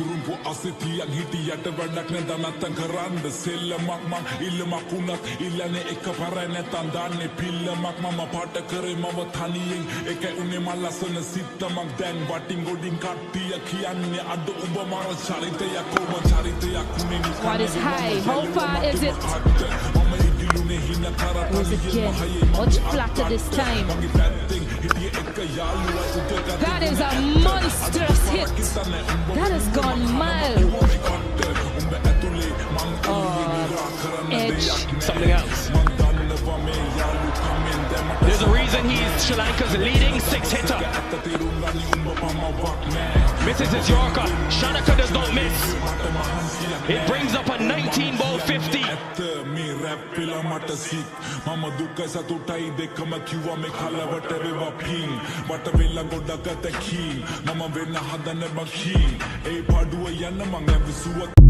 ඉතුරුම්පු අසිතියක් හිටියට වැඩක් නැද නැත්තම් කරන්න සෙල්ලමක් මං ඉල්ලමක් උනත් ඉල්ලන්නේ එක පරයි නැත්තම් දාන්නේ පිල්ලමක් මම පාට කරේ මම තනියෙන් එක උනේ මල් ලස්සන සිත්තමක් දැන් වටින් ගොඩින් කට්ටිය කියන්නේ අද ඔබ මර චරිතයක් ඔබ චරිතයක් උනේ What is high? How far is it? It was again much flatter this time. That is a monstrous hit. That has gone mild. Oh, Edge. Something else. There's a reason he's Sri Lanka's leading six-hitter. Misses his Yorker. Shanaka does not miss. It brings up a 19-ball 50. මම දුක සතුටයි දෙකම කිව්වා මේ කලවට වේවා පින් වට වෙලා ගොඩක් අතකින් මම වෙන්න හදන බකින් ඒ පාඩුව යන්න මං ඇවිසුවා